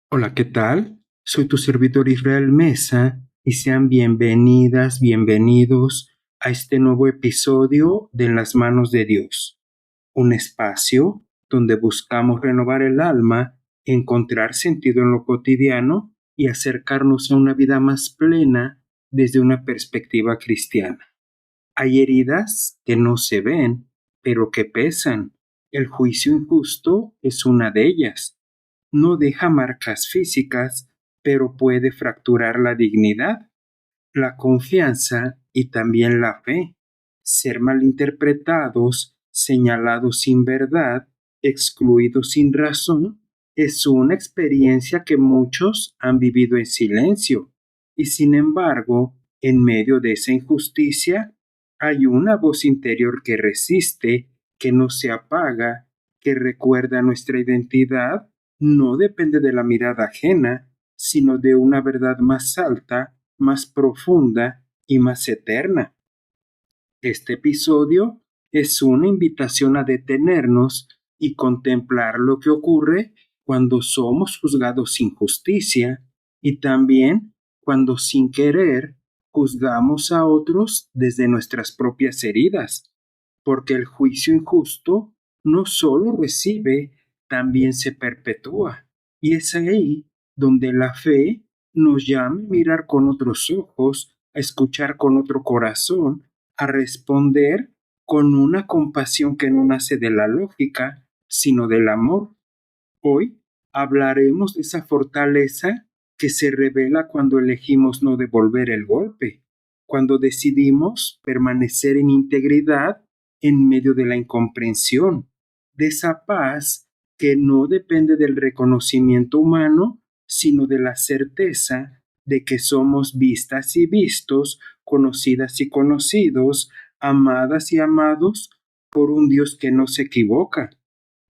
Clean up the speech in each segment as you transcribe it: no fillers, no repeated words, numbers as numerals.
Hola, ¿qué tal? Soy tu servidor Israel Mesa y sean bienvenidas, bienvenidos a este nuevo episodio de En las manos de Dios, un espacio donde buscamos renovar el alma, encontrar sentido en lo cotidiano y acercarnos a una vida más plena desde una perspectiva cristiana. Hay heridas que no se ven, pero que pesan. El juicio injusto es una de ellas. No deja marcas físicas, pero puede fracturar la dignidad, la confianza y también la fe. Ser malinterpretados, señalados sin verdad, excluidos sin razón, es una experiencia que muchos han vivido en silencio. Y sin embargo, en medio de esa injusticia, hay una voz interior que resiste, que no se apaga, que recuerda nuestra identidad no depende de la mirada ajena, sino de una verdad más alta, más profunda y más eterna. Este episodio es una invitación a detenernos y contemplar lo que ocurre cuando somos juzgados sin justicia y también cuando sin querer juzgamos a otros desde nuestras propias heridas, porque el juicio injusto no solo recibe, también se perpetúa. Y es ahí donde la fe nos llama a mirar con otros ojos, a escuchar con otro corazón, a responder con una compasión que no nace de la lógica, sino del amor. Hoy hablaremos de esa fortaleza que se revela cuando elegimos no devolver el golpe, cuando decidimos permanecer en integridad en medio de la incomprensión, de esa paz que no depende del reconocimiento humano, sino de la certeza de que somos vistas y vistos, conocidas y conocidos, amadas y amados por un Dios que no se equivoca.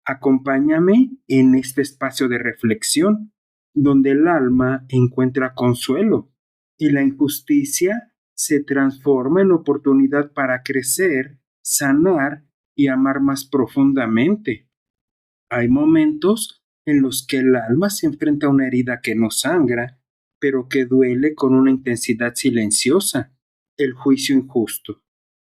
Acompáñame en este espacio de reflexión, donde el alma encuentra consuelo y la injusticia se transforma en oportunidad para crecer, sanar y amar más profundamente. Hay momentos en los que el alma se enfrenta a una herida que no sangra, pero que duele con una intensidad silenciosa, el juicio injusto.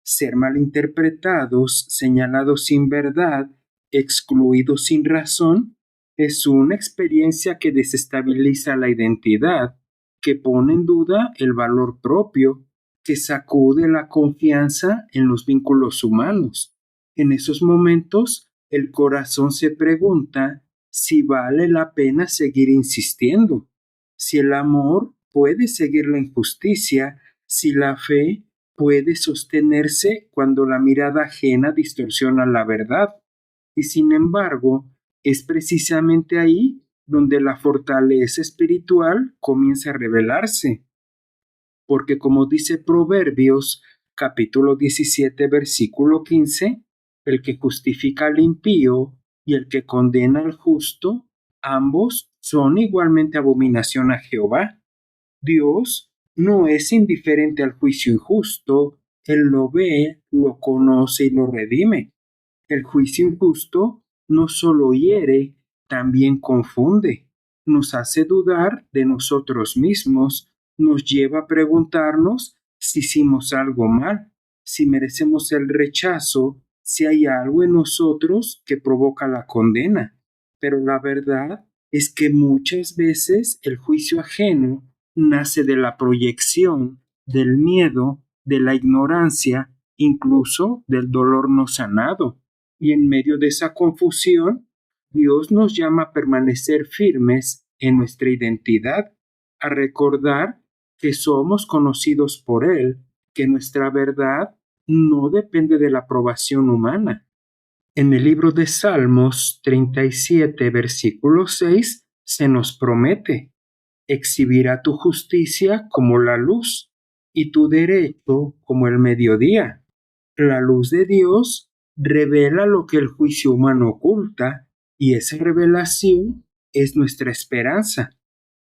Ser malinterpretados, señalados sin verdad, excluidos sin razón, es una experiencia que desestabiliza la identidad, que pone en duda el valor propio, que sacude la confianza en los vínculos humanos. En esos momentos, el corazón se pregunta si vale la pena seguir insistiendo, si el amor puede seguir la injusticia, si la fe puede sostenerse cuando la mirada ajena distorsiona la verdad. Y sin embargo, es precisamente ahí donde la fortaleza espiritual comienza a revelarse. Porque como dice Proverbios capítulo 17 versículo 15, el que justifica al impío y el que condena al justo, ambos son igualmente abominación a Jehová. Dios no es indiferente al juicio injusto, Él lo ve, lo conoce y lo redime. El juicio injusto no solo hiere, también confunde, nos hace dudar de nosotros mismos, nos lleva a preguntarnos si hicimos algo mal, si merecemos el rechazo, si hay algo en nosotros que provoca la condena. Pero la verdad es que muchas veces el juicio ajeno nace de la proyección, del miedo, de la ignorancia, incluso del dolor no sanado. Y en medio de esa confusión, Dios nos llama a permanecer firmes en nuestra identidad, a recordar que somos conocidos por Él, que nuestra verdad no depende de la aprobación humana. En el libro de Salmos 37, versículo 6, se nos promete: exhibirá tu justicia como la luz y tu derecho como el mediodía. La luz de Dios revela lo que el juicio humano oculta, y esa revelación es nuestra esperanza.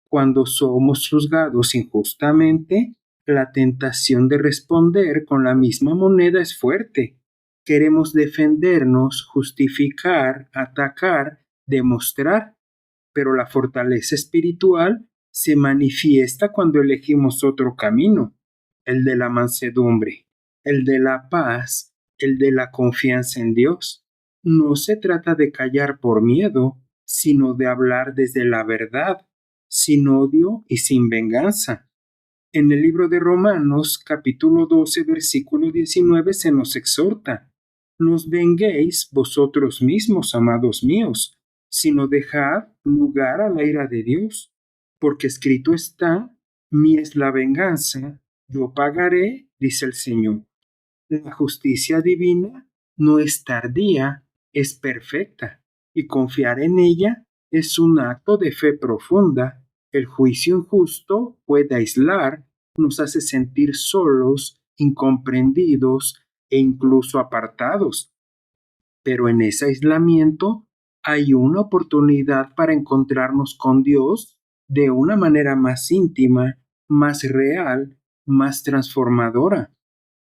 Cuando somos juzgados injustamente, la tentación de responder con la misma moneda es fuerte. Queremos defendernos, justificar, atacar, demostrar. pero la fortaleza espiritual se manifiesta cuando elegimos otro camino, el de la mansedumbre, el de la paz, el de la confianza en Dios. No se trata de callar por miedo, sino de hablar desde la verdad, sin odio y sin venganza. En el libro de Romanos, capítulo 12, versículo 19, se nos exhorta: no os venguéis vosotros mismos, amados míos, sino dejad lugar a la ira de Dios, porque escrito está: mía es la venganza, yo pagaré, dice el Señor. La justicia divina no es tardía, es perfecta, y confiar en ella es un acto de fe profunda. El juicio injusto puede aislar, nos hace sentir solos, incomprendidos e incluso apartados. Pero en ese aislamiento hay una oportunidad para encontrarnos con Dios de una manera más íntima, más real, más transformadora.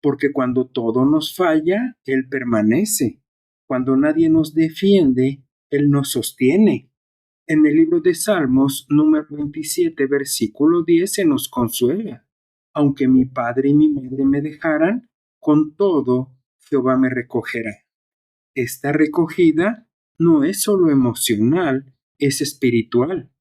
Porque cuando todo nos falla, Él permanece. Cuando nadie nos defiende, Él nos sostiene. En el libro de Salmos, número 27, versículo 10, se nos consuela: aunque mi padre y mi madre me dejaran, con todo Jehová me recogerá. Esta recogida no es solo emocional, es espiritual.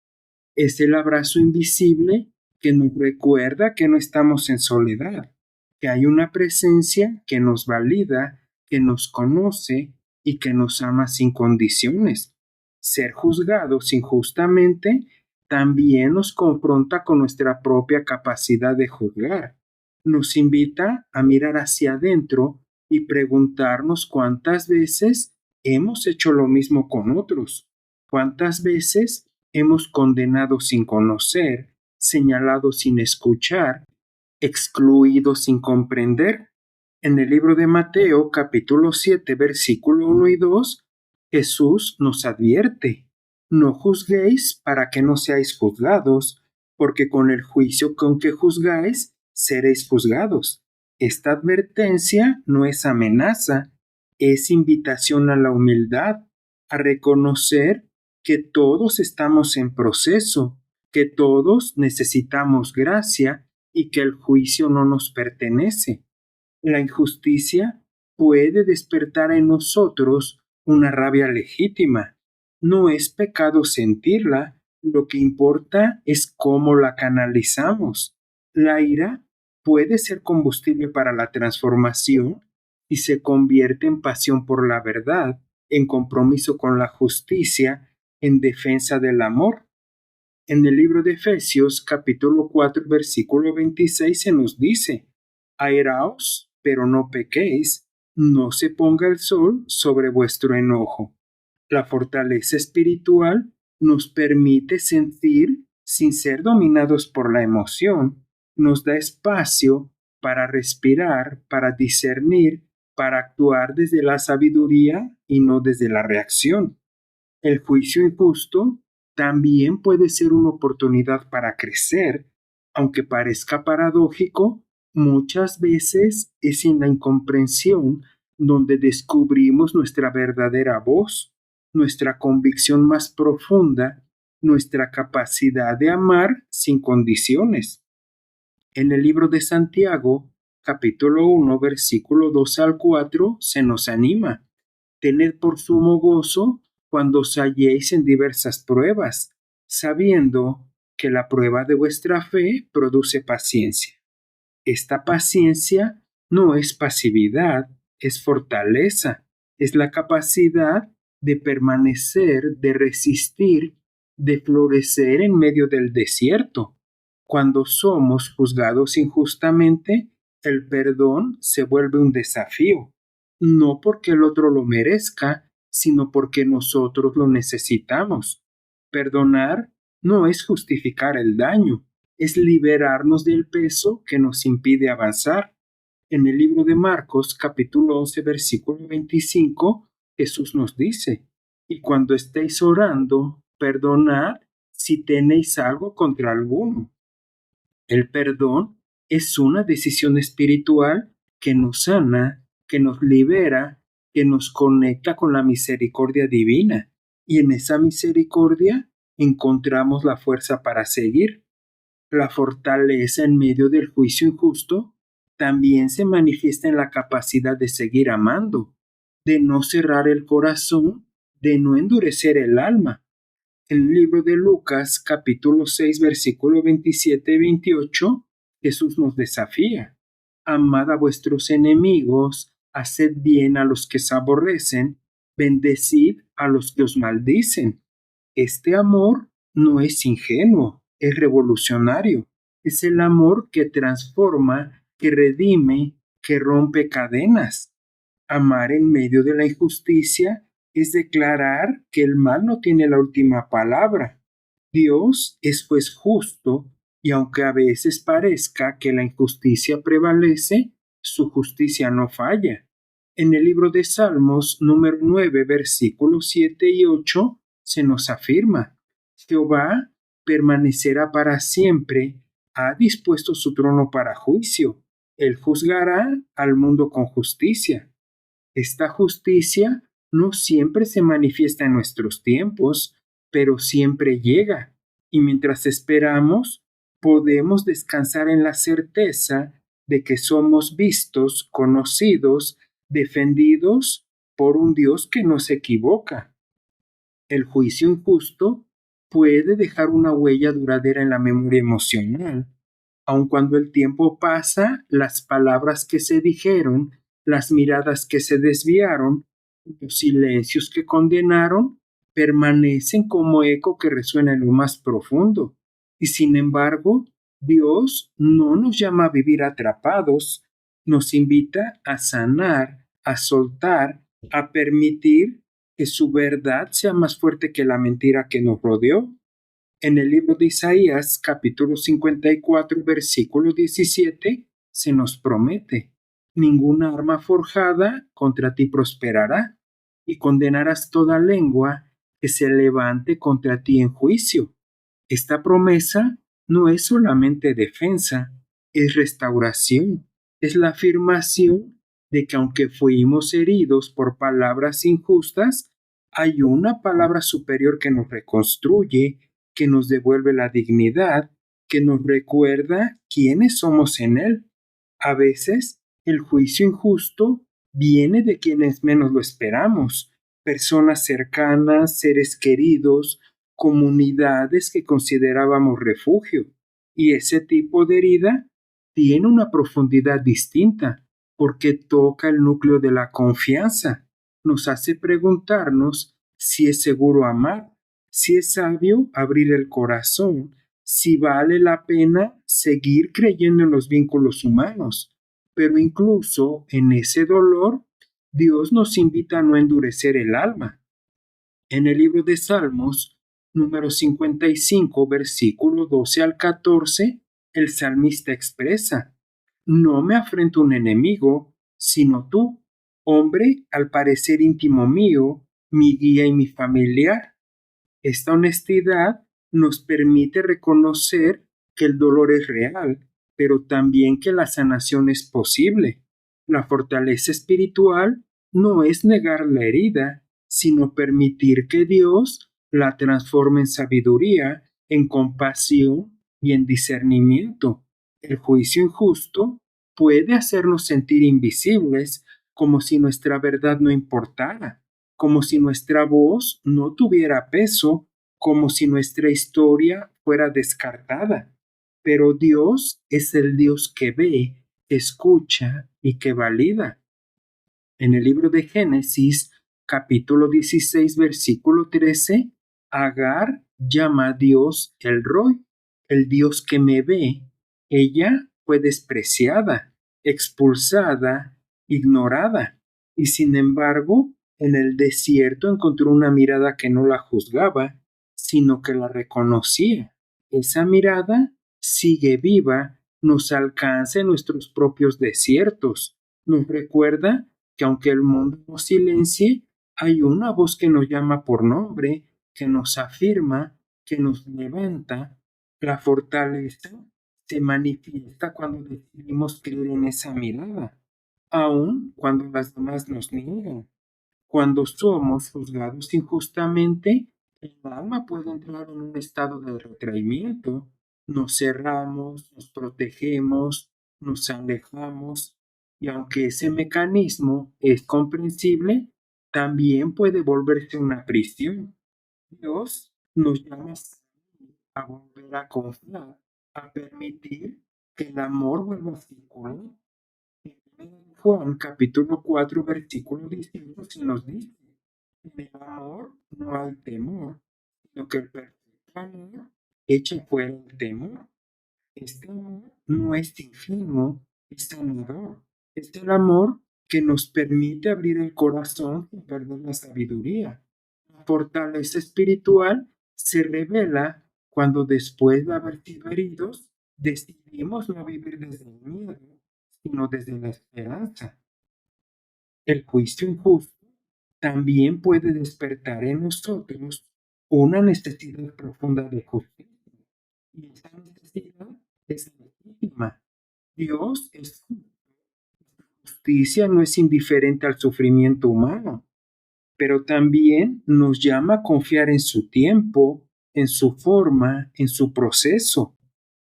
Es el abrazo invisible que nos recuerda que no estamos en soledad, que hay una presencia que nos valida, que nos conoce y que nos ama sin condiciones. Ser juzgados injustamente también nos confronta con nuestra propia capacidad de juzgar. Nos invita a mirar hacia adentro y preguntarnos cuántas veces hemos hecho lo mismo con otros, cuántas veces hemos condenado sin conocer, señalado sin escuchar, excluido sin comprender. En el libro de Mateo, capítulo 7, versículo 1 y 2, Jesús nos advierte: no juzguéis para que no seáis juzgados, porque con el juicio con que juzgáis, seréis juzgados. Esta advertencia no es amenaza, es invitación a la humildad, a reconocer que todos estamos en proceso, que todos necesitamos gracia y que el juicio no nos pertenece. La injusticia puede despertar en nosotros una rabia legítima. No es pecado sentirla, lo que importa es cómo la canalizamos. La ira puede ser combustible para la transformación y se convierte en pasión por la verdad, en compromiso con la justicia, en defensa del amor. En el libro de Efesios, capítulo 4, versículo 26, se nos dice: airaos, pero no pequéis, no se ponga el sol sobre vuestro enojo. La fortaleza espiritual nos permite sentir sin ser dominados por la emoción, nos da espacio para respirar, para discernir, para actuar desde la sabiduría y no desde la reacción. El juicio injusto también puede ser una oportunidad para crecer, aunque parezca paradójico. Muchas veces es en la incomprensión donde descubrimos nuestra verdadera voz, nuestra convicción más profunda, nuestra capacidad de amar sin condiciones. En el libro de Santiago, capítulo 1, versículo 2 al 4, se nos anima: tened por sumo gozo cuando os halléis en diversas pruebas, sabiendo que la prueba de vuestra fe produce paciencia. Esta paciencia no es pasividad, es fortaleza, es la capacidad de permanecer, de resistir, de florecer en medio del desierto. Cuando somos juzgados injustamente, el perdón se vuelve un desafío, no porque el otro lo merezca, sino porque nosotros lo necesitamos. Perdonar no es justificar el daño, es liberarnos del peso que nos impide avanzar. En el libro de Marcos, capítulo 11, versículo 25, Jesús nos dice: y cuando estéis orando, perdonad si tenéis algo contra alguno. El perdón es una decisión espiritual que nos sana, que nos libera, que nos conecta con la misericordia divina. Y en esa misericordia encontramos la fuerza para seguir. La fortaleza en medio del juicio injusto también se manifiesta en la capacidad de seguir amando, de no cerrar el corazón, de no endurecer el alma. En el libro de Lucas, capítulo 6, versículo 27 y 28, Jesús nos desafía. Amad a vuestros enemigos, haced bien a los que os aborrecen, bendecid a los que os maldicen. Este amor no es ingenuo, es revolucionario. Es el amor que transforma, que redime, que rompe cadenas. Amar en medio de la injusticia es declarar que el mal no tiene la última palabra. Dios es pues justo y aunque a veces parezca que la injusticia prevalece, su justicia no falla. En el libro de Salmos número 9, versículos 7 y 8 se nos afirma: Jehová permanecerá para siempre, ha dispuesto su trono para juicio, él juzgará al mundo con justicia. Esta justicia no siempre se manifiesta en nuestros tiempos, pero siempre llega, y mientras esperamos, podemos descansar en la certeza de que somos vistos, conocidos, defendidos por un Dios que no se equivoca. El juicio injusto puede dejar una huella duradera en la memoria emocional. Aun cuando el tiempo pasa, las palabras que se dijeron, las miradas que se desviaron, los silencios que condenaron, permanecen como eco que resuena en lo más profundo. Y sin embargo, Dios no nos llama a vivir atrapados, nos invita a sanar, a soltar, a permitir que su verdad sea más fuerte que la mentira que nos rodeó. En el libro de Isaías, capítulo 54, versículo 17, se nos promete: ninguna arma forjada contra ti prosperará, y condenarás toda lengua que se levante contra ti en juicio. Esta promesa no es solamente defensa, es restauración, es la afirmación de que aunque fuimos heridos por palabras injustas, hay una palabra superior que nos reconstruye, que nos devuelve la dignidad, que nos recuerda quiénes somos en Él. A veces, el juicio injusto viene de quienes menos lo esperamos, personas cercanas, seres queridos, comunidades que considerábamos refugio. Y ese tipo de herida tiene una profundidad distinta, porque toca el núcleo de la confianza. Nos hace preguntarnos si es seguro amar, si es sabio abrir el corazón, si vale la pena seguir creyendo en los vínculos humanos. Pero incluso en ese dolor, Dios nos invita a no endurecer el alma. En el libro de Salmos, número 55, versículo 12 al 14, el salmista expresa: no me afrenta un enemigo, sino tú, hombre al parecer íntimo mío, mi guía y mi familiar. Esta honestidad nos permite reconocer que el dolor es real, pero también que la sanación es posible. La fortaleza espiritual no es negar la herida, sino permitir que Dios la transforme en sabiduría, en compasión y en discernimiento. El juicio injusto puede hacernos sentir invisibles, como si nuestra verdad no importara, como si nuestra voz no tuviera peso, como si nuestra historia fuera descartada. Pero Dios es el Dios que ve, escucha y que valida. En el libro de Génesis, capítulo 16, versículo 13, Agar llama a Dios el Roy, el Dios que me ve. Ella fue despreciada, expulsada, ignorada, y sin embargo, en el desierto encontró una mirada que no la juzgaba, sino que la reconocía. Esa mirada sigue viva, nos alcanza en nuestros propios desiertos, nos recuerda que aunque el mundo nos silencie, hay una voz que nos llama por nombre, que nos afirma, que nos levanta. La fortaleza se manifiesta cuando decidimos creer en esa mirada, aun cuando las demás nos niegan. Cuando somos juzgados injustamente, El alma puede entrar en un estado de retraimiento. Nos cerramos, nos protegemos, nos alejamos, y aunque ese mecanismo es comprensible, también puede volverse una prisión. Dios nos llama a volver a confiar, a permitir que el amor vuelva a circular. En Juan capítulo 4 versículo 18 se nos dice: en el amor no hay temor, sino que el perfecto amor echa fuera el temor. Este amor no es ingenuo, es sanador. Es el amor que nos permite abrir el corazón sin perder la sabiduría. La fortaleza espiritual se revela cuando, después de haber sido heridos, decidimos no vivir desde el miedo, sino desde la esperanza. El juicio injusto también puede despertar en nosotros una necesidad profunda de justicia. Y esa necesidad es legítima. Dios es justo. Justicia no es indiferente al sufrimiento humano, pero también nos llama a confiar en su tiempo, en su forma, en su proceso.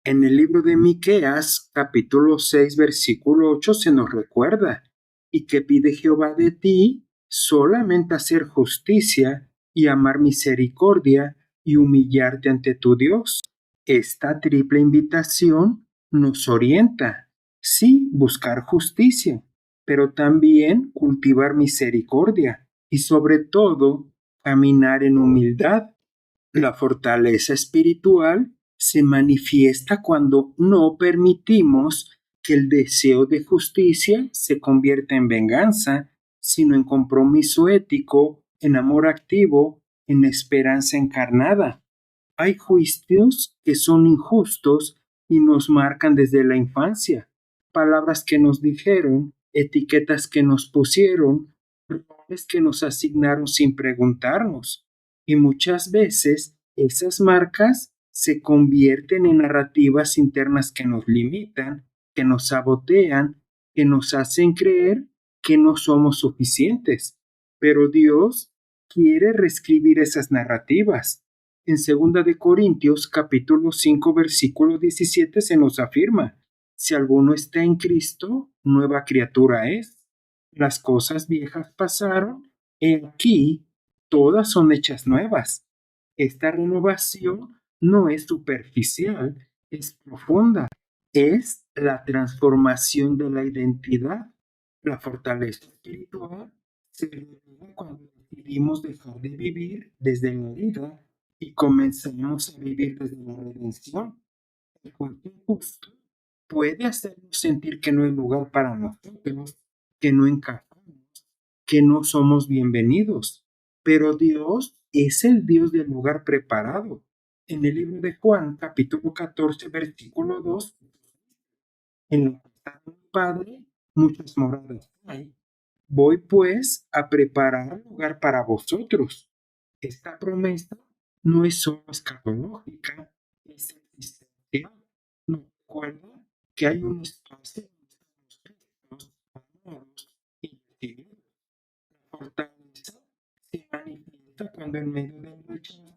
En el libro de Miqueas, capítulo 6, versículo 8, se nos recuerda: y que pide Jehová de ti solamente hacer justicia y amar misericordia y humillarte ante tu Dios. Esta triple invitación nos orienta, sí, buscar justicia, pero también cultivar misericordia y, sobre todo, caminar en humildad. La fortaleza espiritual se manifiesta cuando no permitimos que el deseo de justicia se convierta en venganza, sino en compromiso ético, en amor activo, en esperanza encarnada. Hay juicios que son injustos y nos marcan desde la infancia. Palabras que nos dijeron, etiquetas que nos pusieron, roles que nos asignaron sin preguntarnos. Y muchas veces esas marcas se convierten en narrativas internas que nos limitan, que nos sabotean, que nos hacen creer que no somos suficientes. Pero Dios quiere reescribir esas narrativas. En 2 capítulo 5 versículo 17 se nos afirma: si alguno está en Cristo, nueva criatura es. Las cosas viejas pasaron, he aquí, todas son hechas nuevas. Esta renovación no es superficial, es profunda. Es la transformación de la identidad. La fortaleza espiritual se revela cuando decidimos dejar de vivir desde la herida y comenzamos a vivir desde la redención. El juicio injusto puede hacernos sentir que no hay lugar para nosotros, que no encajamos, que no somos bienvenidos. Pero Dios es el Dios del lugar preparado. En el libro de Juan, capítulo 14, versículo 2, en la casa de mi Padre muchas moradas hay. Voy pues a preparar lugar para vosotros. Esta promesa no es solo escatológica, es existencial. Nos recuerda que hay un espacio donde estamos críticos, amados y recibidos. La fortaleza se manifiesta cuando, en medio del rechazo,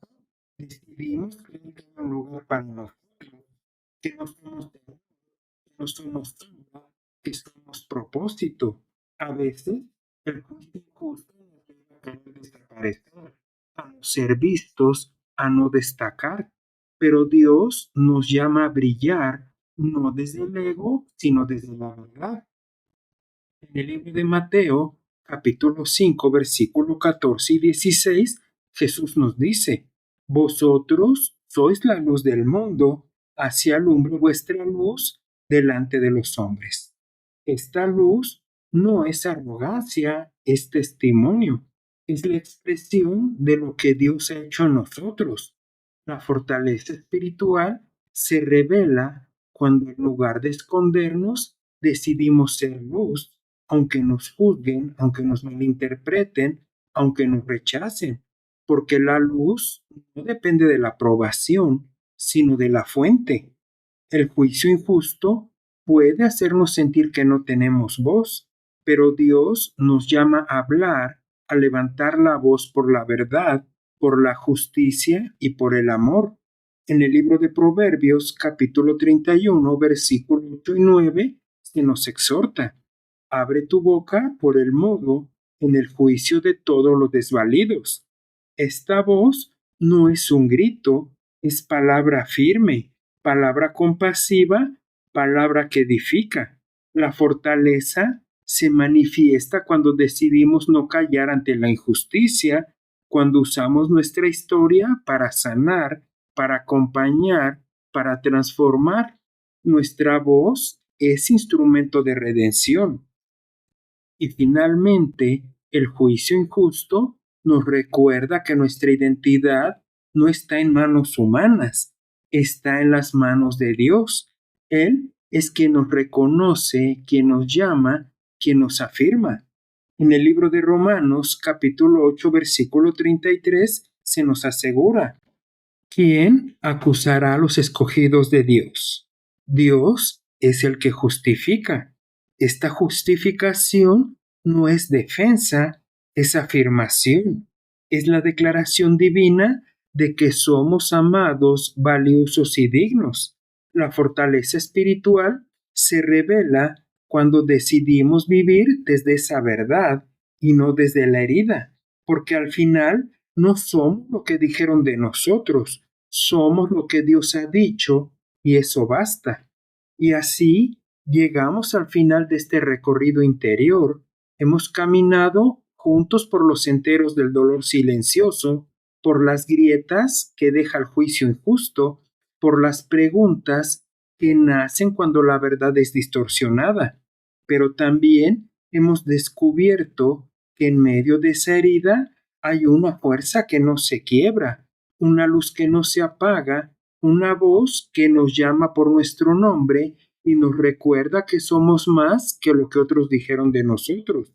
decidimos creer que hay un lugar para nosotros, que no somos de no somos sombra, que somos propósito. A veces el juicio injusto nos lleva a querer desaparecer, a no ser vistos, a no destacar. Pero Dios nos llama a brillar, no desde el ego, sino desde la verdad. En el libro de Mateo, capítulo 5, versículo 14 y 16, Jesús nos dice: vosotros sois la luz del mundo, así alumbre vuestra luz delante de los hombres. Esta luz no es arrogancia, es testimonio, es la expresión de lo que Dios ha hecho en nosotros. La fortaleza espiritual se revela cuando, en lugar de escondernos, decidimos ser luz, aunque nos juzguen, aunque nos malinterpreten, aunque nos rechacen, porque la luz no depende de la aprobación, sino de la fuente. El juicio injusto puede hacernos sentir que no tenemos voz, pero Dios nos llama a hablar, a levantar la voz por la verdad, por la justicia y por el amor. En el libro de Proverbios, capítulo 31, versículos 8 y 9, se nos exhorta: abre tu boca por el modo en el juicio de todos los desvalidos. Esta voz no es un grito, es palabra firme, palabra compasiva, palabra que edifica. La fortaleza se manifiesta cuando decidimos no callar ante la injusticia, cuando usamos nuestra historia para sanar, para acompañar, para transformar. Nuestra voz es instrumento de redención. Y finalmente, el juicio injusto nos recuerda que nuestra identidad no está en manos humanas, está en las manos de Dios. Él es quien nos reconoce, quien nos llama, quien nos afirma. En el libro de Romanos, capítulo 8, versículo 33, se nos asegura: ¿quién acusará a los escogidos de Dios? Dios es el que justifica. Esta justificación no es defensa, es afirmación. Es la declaración divina de que somos amados, valiosos y dignos. La fortaleza espiritual se revela cuando decidimos vivir desde esa verdad y no desde la herida, porque al final no somos lo que dijeron de nosotros, somos lo que Dios ha dicho y eso basta. Y así llegamos al final de este recorrido interior. Hemos caminado juntos por los senderos del dolor silencioso, por las grietas que deja el juicio injusto, por las preguntas que nacen cuando la verdad es distorsionada. Pero también hemos descubierto que en medio de esa herida hay una fuerza que no se quiebra, una luz que no se apaga, una voz que nos llama por nuestro nombre y nos recuerda que somos más que lo que otros dijeron de nosotros.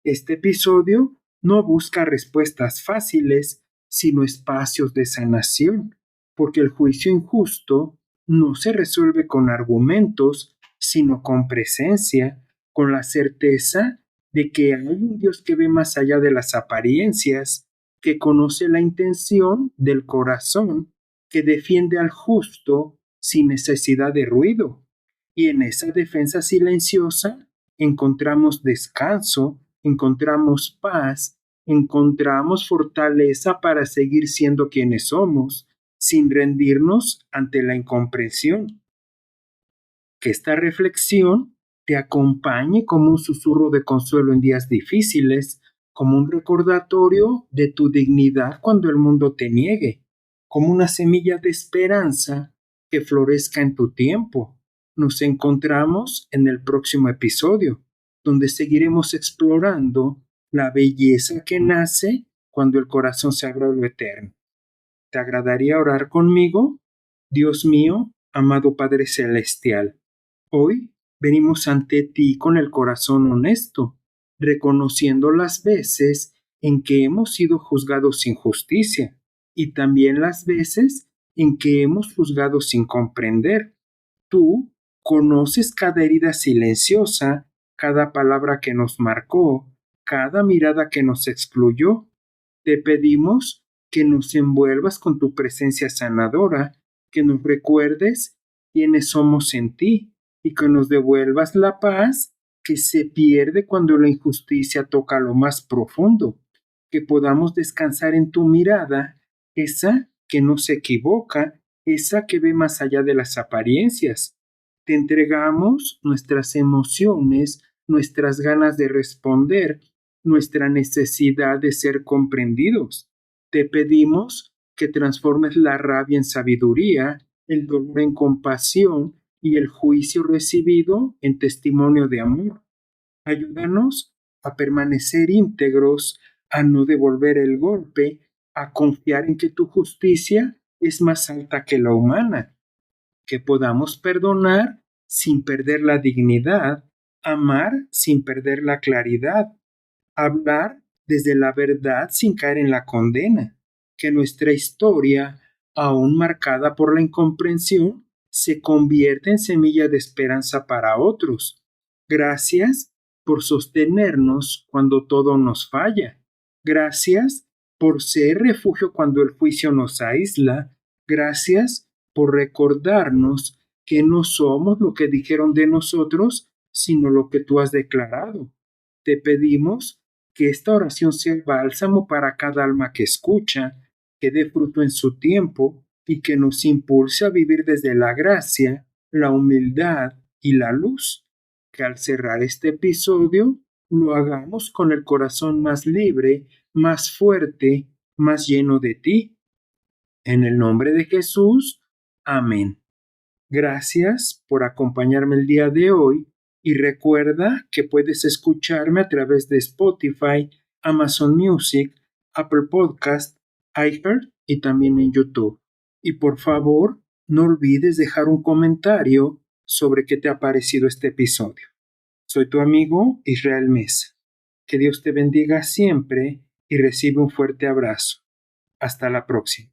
Este episodio no busca respuestas fáciles, sino espacios de sanación, porque el juicio injusto no se resuelve con argumentos, sino con presencia, con la certeza de que hay un Dios que ve más allá de las apariencias, que conoce la intención del corazón, que defiende al justo sin necesidad de ruido. Y en esa defensa silenciosa encontramos descanso, encontramos paz, encontramos fortaleza para seguir siendo quienes somos, sin rendirnos ante la incomprensión. Que esta reflexión te acompañe como un susurro de consuelo en días difíciles, como un recordatorio de tu dignidad cuando el mundo te niegue, como una semilla de esperanza que florezca en tu tiempo. Nos encontramos en el próximo episodio, donde seguiremos explorando la belleza que nace cuando el corazón se abre a lo eterno. ¿Te agradaría orar conmigo? Dios mío, amado Padre Celestial, hoy venimos ante ti con el corazón honesto, reconociendo las veces en que hemos sido juzgados sin justicia y también las veces en que hemos juzgado sin comprender. Tú conoces cada herida silenciosa, cada palabra que nos marcó, cada mirada que nos excluyó. Te pedimos que nos envuelvas con tu presencia sanadora, que nos recuerdes quiénes somos en ti y que nos devuelvas la paz que se pierde cuando la injusticia toca lo más profundo, que podamos descansar en tu mirada, esa que no se equivoca, esa que ve más allá de las apariencias. Te entregamos nuestras emociones, nuestras ganas de responder, nuestra necesidad de ser comprendidos. Te pedimos que transformes la rabia en sabiduría, el dolor en compasión y el juicio recibido en testimonio de amor. Ayúdanos a permanecer íntegros, a no devolver el golpe, a confiar en que tu justicia es más alta que la humana, que podamos perdonar sin perder la dignidad, amar sin perder la claridad, hablar desde la verdad sin caer en la condena, que nuestra historia, aún marcada por la incomprensión, se convierta en semilla de esperanza para otros. Gracias por sostenernos cuando todo nos falla. Gracias por ser refugio cuando el juicio nos aísla. Gracias por recordarnos que no somos lo que dijeron de nosotros, sino lo que tú has declarado. Te pedimos que esta oración sea el bálsamo para cada alma que escucha, que dé fruto en su tiempo y que nos impulse a vivir desde la gracia, la humildad y la luz. Que al cerrar este episodio lo hagamos con el corazón más libre, más fuerte, más lleno de ti. En el nombre de Jesús. Amén. Gracias por acompañarme el día de hoy y recuerda que puedes escucharme a través de Spotify, Amazon Music, Apple Podcast, iHeart y también en YouTube. Y por favor, no olvides dejar un comentario sobre qué te ha parecido este episodio. Soy tu amigo Israel Mesa. Que Dios te bendiga siempre y recibe un fuerte abrazo. Hasta la próxima.